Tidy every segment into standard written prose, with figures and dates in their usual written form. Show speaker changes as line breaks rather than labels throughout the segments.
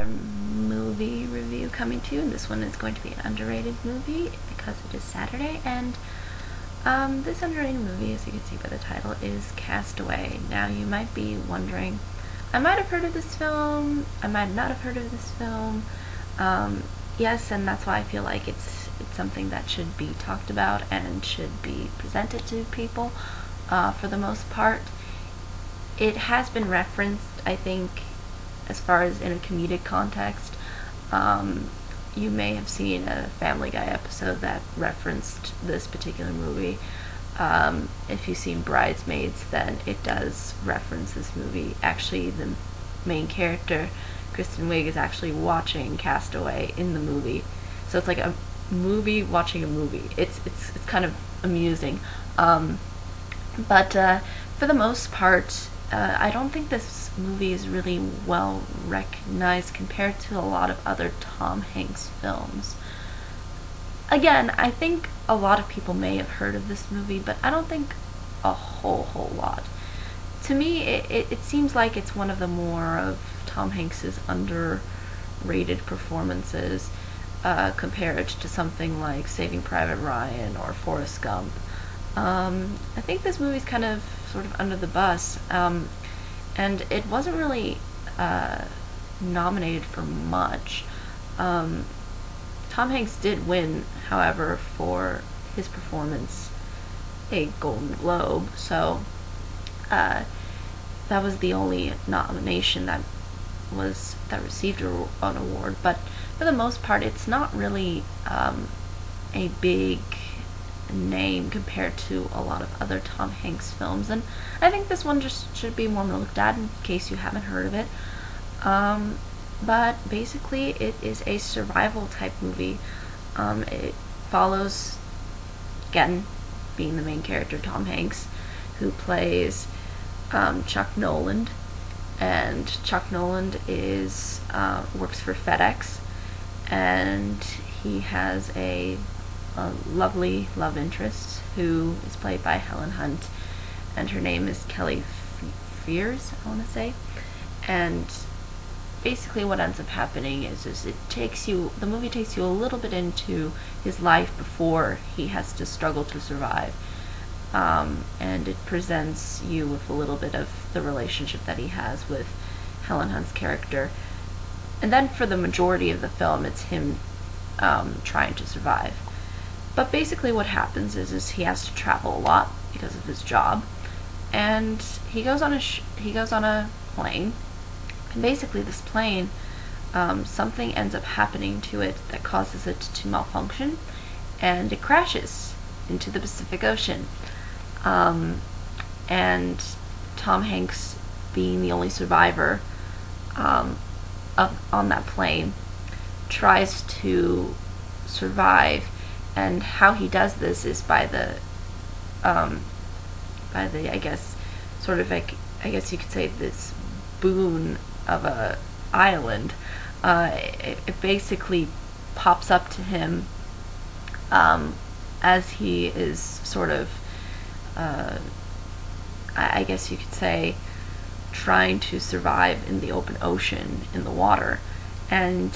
movie review coming to you, and this one is going to be an underrated movie because it is Saturday, and this underrated movie, as you can see by the title, is Cast Away. Now, you might be wondering, I might have heard of this film, I might not have heard of this film. Yes, and that's why I feel like it's something that should be talked about and should be presented to people for the most part. It has been referenced, I think, as far as in a comedic context. You may have seen a Family Guy episode that referenced this particular movie. If you've seen Bridesmaids, then it does reference this movie. Actually, the main character, Kristen Wiig, is actually watching Cast Away in the movie. So it's like a movie watching a movie. It's kind of amusing. But for the most part, I don't think this movie is really well recognized compared to a lot of other Tom Hanks films. Again, I think a lot of people may have heard of this movie, but I don't think a whole lot. To me, it seems like it's one of the more of Tom Hanks's underrated performances compared to something like Saving Private Ryan or Forrest Gump. I think this movie's kind of sort of under the bus, and it wasn't really nominated for much. Tom Hanks did win, however, for his performance, a Golden Globe, so that was the only nomination that received an award. But for the most part, it's not really a big name compared to a lot of other Tom Hanks films, and I think this one just should be more looked at in case you haven't heard of it. But basically, it is a survival type movie. It follows, again, being the main character, Tom Hanks, who plays Chuck Noland, and Chuck Noland is works for FedEx, and he has a lovely love interest who is played by Helen Hunt, and her name is Kelly Fears, I want to say. And basically what ends up happening is the movie takes you a little bit into his life before he has to struggle to survive, and it presents you with a little bit of the relationship that he has with Helen Hunt's character, and then for the majority of the film it's him trying to survive. But basically what happens is he has to travel a lot because of his job, and he goes on a plane, and basically this plane, something ends up happening to it that causes it to malfunction, and it crashes into the Pacific Ocean. And Tom Hanks, being the only survivor on that plane, tries to survive. And how he does this is by the I guess sort of like, I guess you could say, this boon of a island. It basically pops up to him as he is sort of I guess you could say trying to survive in the open ocean, in the water, and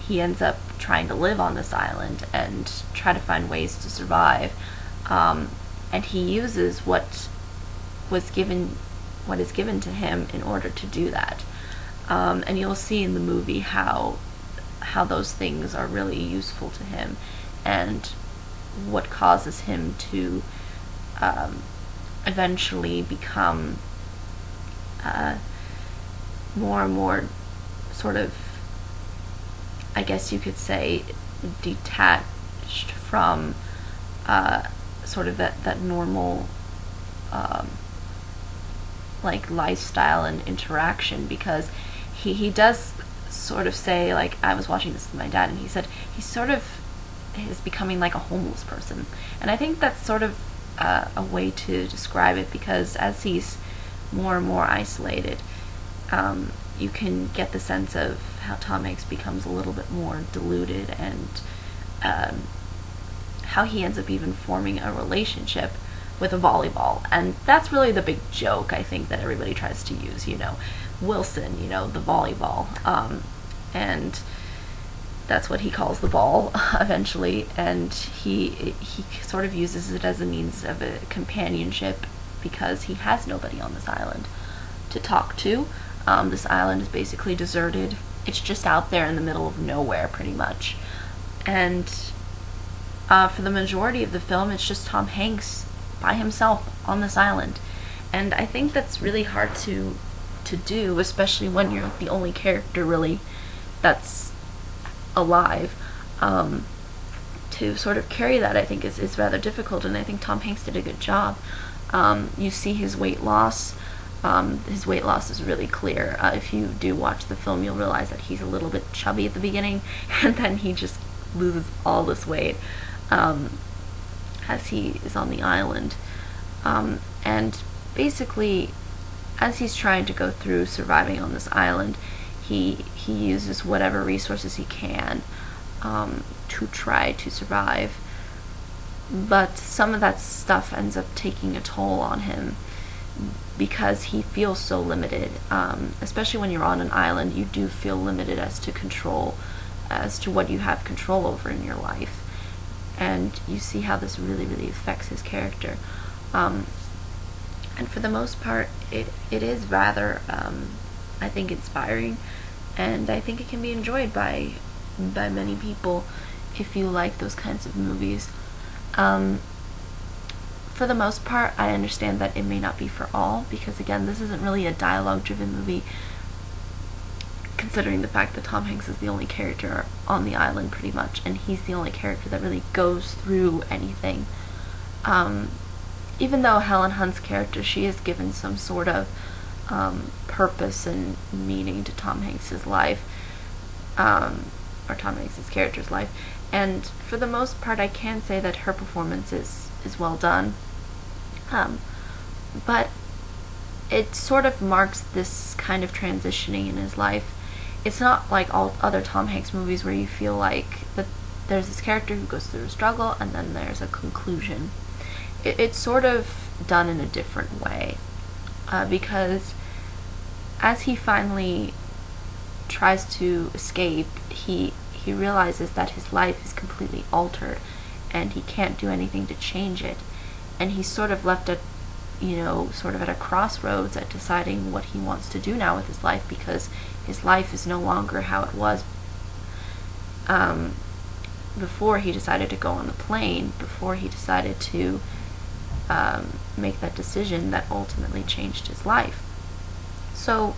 he ends up trying to live on this island and try to find ways to survive. And he uses what is given to him in order to do that. And you'll see in the movie how those things are really useful to him, and what causes him to eventually become more and more sort of, I guess you could say, detached from sort of that normal like lifestyle and interaction, because he does sort of say, like, I was watching this with my dad, and he said he sort of is becoming like a homeless person, and I think that's sort of a way to describe it, because as he's more and more isolated, you can get the sense of how Tom Hanks becomes a little bit more deluded, and how he ends up even forming a relationship with a volleyball. And that's really the big joke, I think, that everybody tries to use, Wilson, the volleyball. and that's what he calls the ball eventually, and he sort of uses it as a means of a companionship because he has nobody on this island to talk to. This island is basically deserted. It's just out there in the middle of nowhere, pretty much. And for the majority of the film, it's just Tom Hanks by himself on this island. And I think that's really hard to do, especially when you're the only character really that's alive. To sort of carry that, I think, is rather difficult, and I think Tom Hanks did a good job. You see his weight loss. His weight loss is really clear. If you do watch the film, you'll realize that he's a little bit chubby at the beginning, and then he just loses all this weight as he is on the island. And basically, as he's trying to go through surviving on this island, he uses whatever resources he can to try to survive. But some of that stuff ends up taking a toll on him because he feels so limited. Especially when you're on an island, you do feel limited as to what you have control over in your life. And you see how this really, really affects his character. And for the most part, it is rather, I think, inspiring, and I think it can be enjoyed by many people if you like those kinds of movies. For the most part, I understand that it may not be for all, because again, this isn't really a dialogue-driven movie, considering the fact that Tom Hanks is the only character on the island pretty much, and he's the only character that really goes through anything. Even though Helen Hunt's character, she is given some sort of purpose and meaning to Tom Hanks's life, or Tom Hanks's character's life, and for the most part, I can say that her performance is well done. But it sort of marks this kind of transitioning in his life. It's not like all other Tom Hanks movies where you feel like that there's this character who goes through a struggle and then there's a conclusion. It's sort of done in a different way, because as he finally tries to escape, he realizes that his life is completely altered and he can't do anything to change it, and he's sort of left at a crossroads at deciding what he wants to do now with his life, because his life is no longer how it was before he decided to go on the plane, before he decided to make that decision that ultimately changed his life. So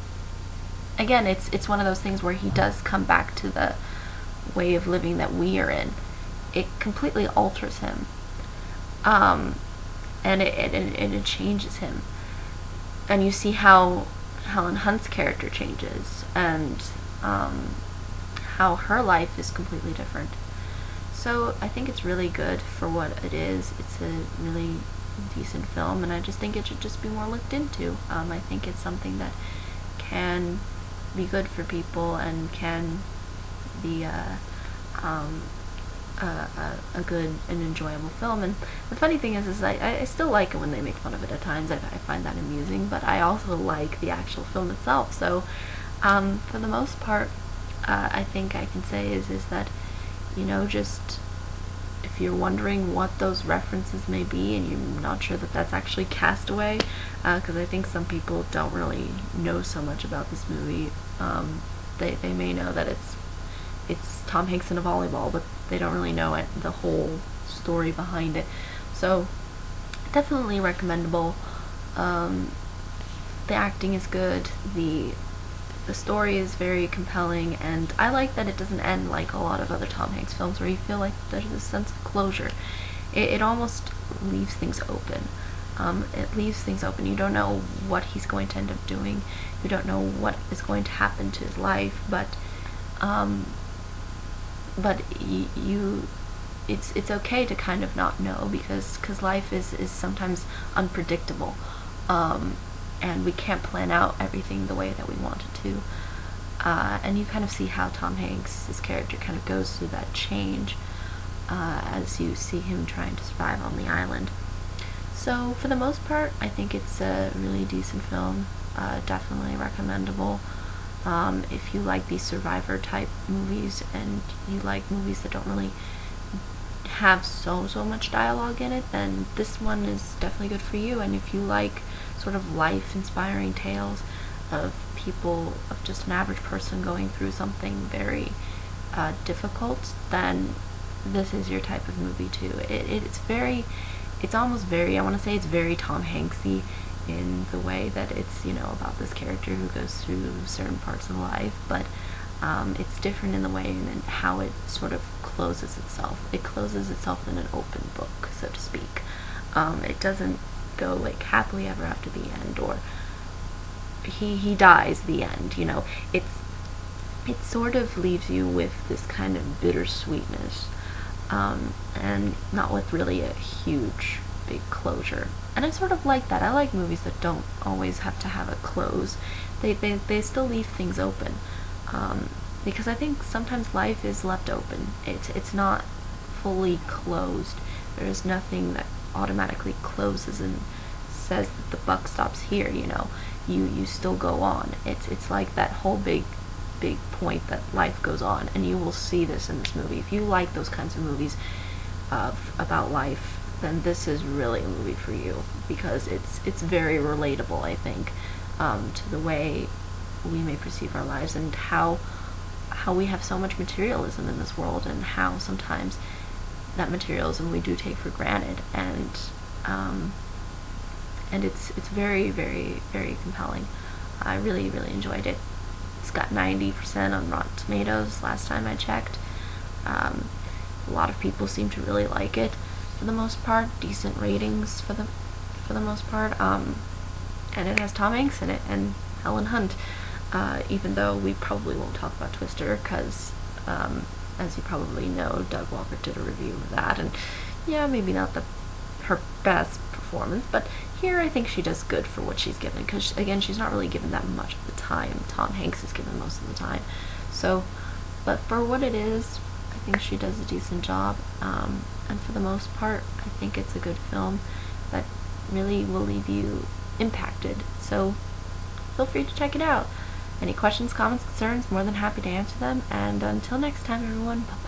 again, it's one of those things where he does come back to the way of living that we are in. It completely alters him, and it changes him. And you see how Helen Hunt's character changes, and how her life is completely different. So I think it's really good for what it is. It's a really decent film, and I just think it should just be more looked into. I think it's something that can be good for people and can be a good and enjoyable film. And the funny thing is I still like it when they make fun of it at times. I find that amusing, but I also like the actual film itself. So for the most part, I think I can say is that, just if you're wondering what those references may be and you're not sure that that's actually Cast Away, because I think some people don't really know so much about this movie. They may know that it's Tom Hanks in a volleyball, but they don't really know the whole story behind it. So definitely recommendable. The acting is good. The story is very compelling, and I like that it doesn't end like a lot of other Tom Hanks films where you feel like there's a sense of closure. It almost leaves things open. It leaves things open. You don't know what he's going to end up doing. You don't know what is going to happen to his life, but it's okay to kind of not know, because life is sometimes unpredictable. And we can't plan out everything the way that we want it to. And you kind of see how Tom Hanks' character kind of goes through that change as you see him trying to survive on the island. So for the most part, I think it's a really decent film, definitely recommendable. If you like these survivor type movies and you like movies that don't really have so much dialogue in it, then this one is definitely good for you. And if you like sort of life inspiring tales of people, of just an average person going through something very difficult, then this is your type of movie too. It's almost very, I want to say it's very Tom Hanksy in the way that it's, about this character who goes through certain parts of life, but it's different in the way and how it sort of closes itself. It closes itself in an open book, so to speak. It doesn't go like happily ever after the end, or he dies the end. It sort of leaves you with this kind of bittersweetness, and not with really a huge big closure. And I sort of like that. I like movies that don't always have to have a close. They still leave things open, because I think sometimes life is left open. It's not fully closed. There is nothing that automatically closes and says that the buck stops here. You still go on. It's like that whole big point that life goes on, and you will see this in this movie. If you like those kinds of movies about life, then this is really a movie for you, because it's very relatable, I think, to the way we may perceive our lives, and how we have so much materialism in this world, and how sometimes that materialism we do take for granted, and it's very, very, very compelling. I really, really enjoyed it. It's got 90% on Rotten Tomatoes last time I checked. A lot of people seem to really like it for the most part. Decent ratings for the most part. And it has Tom Hanks in it and Helen Hunt. Even though we probably won't talk about Twister, because as you probably know, Doug Walker did a review of that, and yeah, maybe not her best performance, but here I think she does good for what she's given, because again, she's not really given that much of the time. Tom Hanks is given most of the time. So, but for what it is, I think she does a decent job, and for the most part, I think it's a good film that really will leave you impacted. So feel free to check it out. Any questions, comments, concerns, more than happy to answer them, and until next time, everyone, bye-bye.